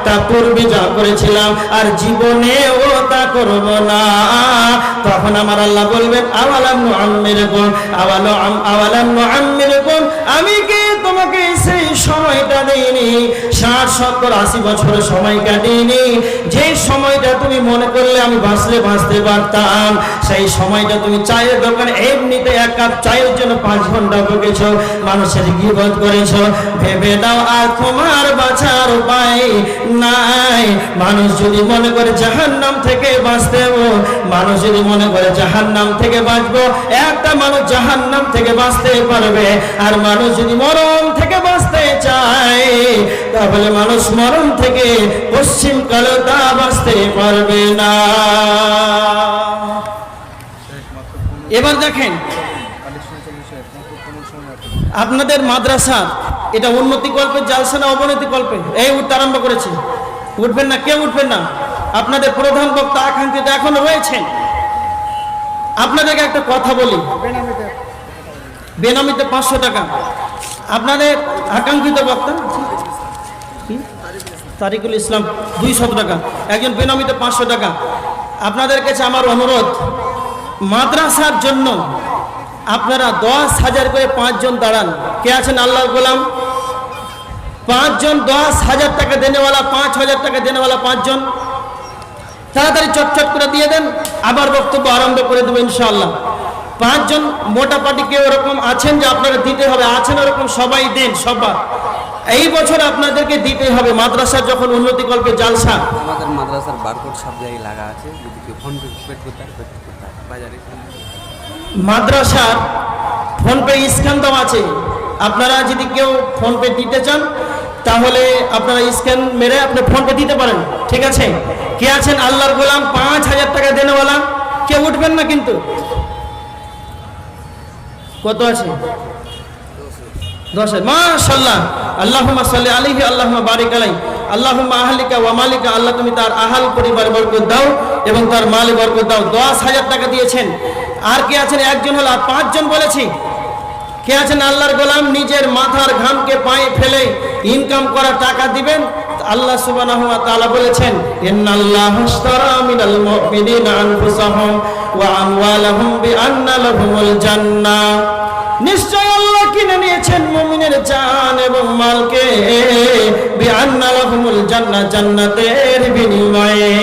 তা পূর্বে যা করেছিলাম আর জীবনেও তা করব না। তখন আমার আল্লাহ বলবেন আওয়ালাম নুআম্মিরকুম আওয়ালাম নুআম্মিরকুম, আমি কি তোমাকে সেই সময়টা দেইনি? 60, 70, 80 বছরের সময় কাটিনি, যে সময়টা তুমি মনে করলে আমি বাঁচতে পারতাম। সেই সময়টা তুমি চায়ের দোকানে এমনিতে 1 কাপ চায়ের জন্য 5 ঘন্টা বকেছো, মানুষের গীবত করেছো। ভেবে দাও আর তোমার বাঁচার উপায় নাই। মানুষ যদি মনে করে জাহান্নাম থেকে বাঁচতে, মানুষ যদি মনে করে জাহান্নাম থেকে বাঁচবো, একটা মানুষ জাহান্নাম থেকে বাঁচতে পারবে। আর মানুষ যদি মরণ থেকে বাঁচতে চায়, তাহলে মানুষ মরণ থেকে পশ্চিম কালে তা বাঁচতে পারবে না। এবার দেখেন আপনাদের মাদ্রাসা এটা উন্নতি কল্পে জালসা না অবনতি কল্পে? এই উঠতে আরম্ভ করেছে, উঠবেন না? কেউ উঠবেন না? আপনাদের প্রধান বক্তা আকাঙ্ক্ষিত এখনো রয়েছেন। আপনাদেরকে একটা কথা বলি, বেনামিতে 500 টাকা। আপনাদের আকাঙ্ক্ষিত বক্তা তারিকুল ইসলাম 200 টাকা, একজন বেনামিতে 500 টাকা। আপনাদের কাছে আমার অনুরোধ, মাদ্রাসার জন্য আপনারা 10,000 করে 5 জন দাঁড়ান। কে আছেন আল্লাহর গোলাম? 5 জন 10,000 টাকা দেনেওয়ালা, 5,000 টাকা দেনেওয়ালা 5 জন তাড়াতাড়ি চটচট করে দিয়ে দেন, আবার বক্তব্য আরম্ভ করে দেবো ইনশাআল্লাহ। 5 জন মোটাপাটি কেউ ওরকম আছেন যে আপনারা দিতে হবে? আছেন ওরকম? সবাই দেন, সবার এই বছর আপনাদেরকে দিতে হবে। মাদ্রাসার যখন উন্নতি কল্পে জালসা, আমাদের মাদ্রাসার বারকোড সব জায়গায় লাগা আছে, যদি কেউ ফোন পে করতে বাজারে মাদ্রাসার ফোনপে স্ক্যান দেওয়া আছে। আপনারা যদি কেউ ফোনপে দিতে চান তাহলে আপনারা স্ক্যান মেরে আপনি ফোনপে দিতে পারেন, ঠিক আছে? কে আছেন আল্লাহর গোলাম 5,000 টাকা দেনেওয়ালা? কেউ উঠবেন না কিন্তু। কত আছে? 10। মাশাআল্লাহ, আল্লাহুম্মা সাল্লি আলাইহি আল্লাহুম্মা বারিক আলাইহি আল্লাহুম্মা আহলিকা ওয়া মালিকা, আল্লাহ তুমি তার আহাল পরিবার বরকত দাও এবং তার মালে বরকত দাও। 10,000 টাকা দিয়েছেন। আর কে আছেন? একজন হলো, আর 5 জন বলেছি। কে আছেন আল্লাহর গোলাম নিজের মাথার ঘামকে পায়ে ফেলে ইনকাম করা টাকা দিবেন? আল্লাহ সুবহানাহু ওয়া তাআলা বলেছেন ইন্নাল্লাহা আশতারা মিনাল মুমিনিনা আনফুসাহুম ওয়া আমওয়ালাহুম বিআন্না লাহুমুল জান্নাহ, নিশ্চয় আল্লাহ কিনে নিয়েছেন মুমিনের জান এবং মালকে বিআন্না লাহুমুল জান্নাহ, জান্নাতের বিনিময়ে।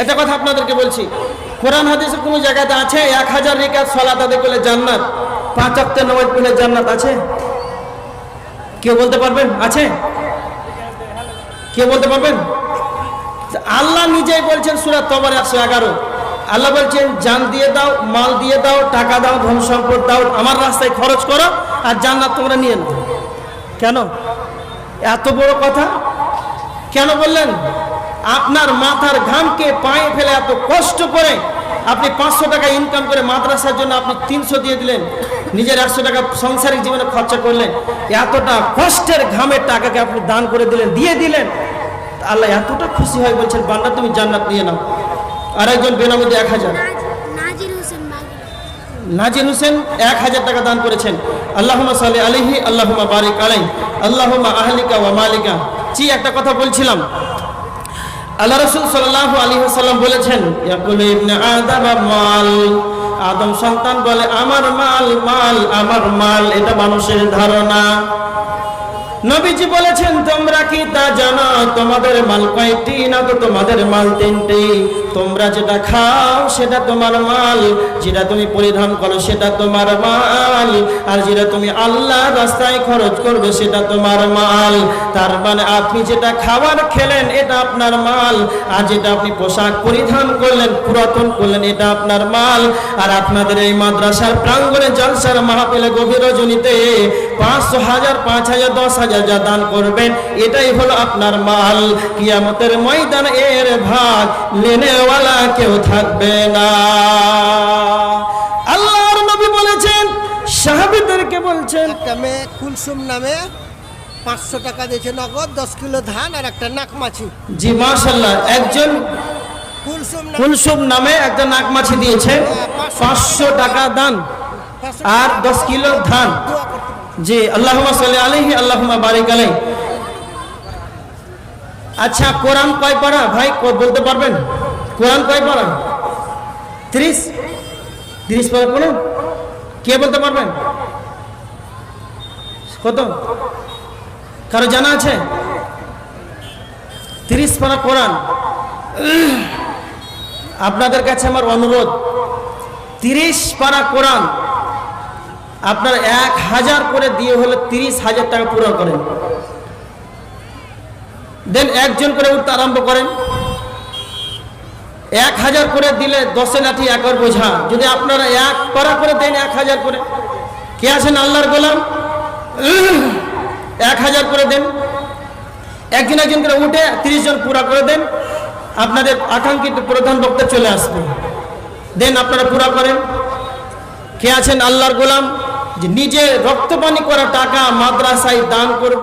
এটা কথা আপনাদেরকে বলছি। কোরআন হাদিসের কোন জায়গাতে আছে 1000 রাকাত সালাত আদায় করলে জান্নাত, 5 ওয়াক্ত নামাজ পড়লে জান্নাত আছে? কেউ বলতে পারবেন? আছে? কেউ বলতে পারবেন? আল্লাহ নিজেই বলছেন সূরা তওবার 111, আল্লাহ বলছেন জান দিয়ে দাও, মাল দিয়ে দাও, টাকা দাও, ধন সম্পদ দাও, আমার রাস্তায় খরচ করো আর জান্নাত তোমরা নিয়ে নাও। কেন এত বড় কথা কেন বললেন? আপনার মাথার ঘামকে পায়ে ফেলে এত কষ্ট করে আপনি 500 টাকা ইনকাম করে মাদ্রাসার জন্য আপনি 300 দিয়ে দিলেন, নিজের 100 টাকা সাংসারিক জীবনে খরচা করলেন, এতটা কষ্টের ঘামের টাকাকে আপনি দান করে দিলেন, দিয়ে দিলেন। আল্লাহ এতটা খুশি হয়, বলছেন বান্দা তুমি জান্নাত নিয়ে নাও। আর একজন বেনামিতে 1000, নাজির হোসেন 1000 টাকা দান করেছেন। আল্লাহুম্মা সাল্লি আলাইহি আল্লাহুম্মা বারিক আলাইহি আল্লাহুম্মা আহলিকা ওয়া মালিকা। জি, একটা কথা বলছিলাম, আল্লাহ রাসূল সাল্লাল্লাহু আলাইহি ওয়াসাল্লাম বলেছেন ইয়াকুলু ইবনে আদম মাল, আদম সন্তান বলে আমার মাল, মাল, আমার মাল। এটা মানুষের ধারণা। নবীজি বলেছেন তোমরা কি তা জানো তোমাদের মাল কয়টি? না তো তোমাদের মাল 3টি। তোমরা যেটা খাও সেটা তোমার মাল, যেটা তুমি পরিধান করো সেটা তোমার মাল, আর যেটা তুমি আল্লাহর রাস্তায় খরচ করবে সেটা তোমার মাল। তার মানে আপনি যেটা খাবার খেলেন এটা আপনার মাল, আর যেটা আপনি পোশাক পরিধান করলেন, পুরাতন করলেন, এটা আপনার মাল। আর আপনাদের এই মাদ্রাসার প্রাঙ্গণে জলসার মাহফিলে গভীর রজনীতে 500, 1000, 5000, 10,000 যা দান করবেন এটাই হলো আপনার মাল। কিয়ামতের ময়দানে এর ভাগ লেনেওয়ালা কেউ থাকবে না। আল্লাহর নবী বলেছেন, সাহাবীদেরকে বলছেন, একটা মেয়ে কুলসুম নামে 500 টাকা দিয়েছে নগদ, 10 কিলো ধান আর একটা নাকমাছি। জি মাশাআল্লাহ, একজন কুলসুম নামে একটা নাকমাছি দিয়েছে, 500 টাকা দান আর 10 কিলো ধান। জি, আল্লাহুম্মা সাল্লি আলাইহি আল্লাহুম্মা বারিক আলাইহি। আচ্ছা কোরআন কয় পারা ভাই বলতে পারবেন? কোরআন কয় পারা? 30 পারা কোরআন কে বলতে পারবেন? কত কারো জানা আছে? 30 পারা কোরআন। আপনাদের কাছে আমার অনুরোধ, 30 পারা কোরআন আপনারা 1000 করে দিয়ে হলে 30,000 টাকা পুরো করেন। দেন একজন করে উঠতে আরম্ভ করেন। 1000 করে দিলে 10 লাঠি 1 বোঝা। যদি আপনারা 1 পারা করে দেন 1000 করে, কে আছেন আল্লাহর গোলাম? 1000 করে দেন। একজন একজন করে উঠে 30 জন পুরা করে দেন। আপনাদের আকাঙ্ক্ষিত প্রধান বক্তা চলে আসবে। দেন আপনারা পুরা করেন। কে আছেন আল্লাহর গোলাম যে নিজে রক্তপানি করা টাকা মাদ্রাসায় দান করবে?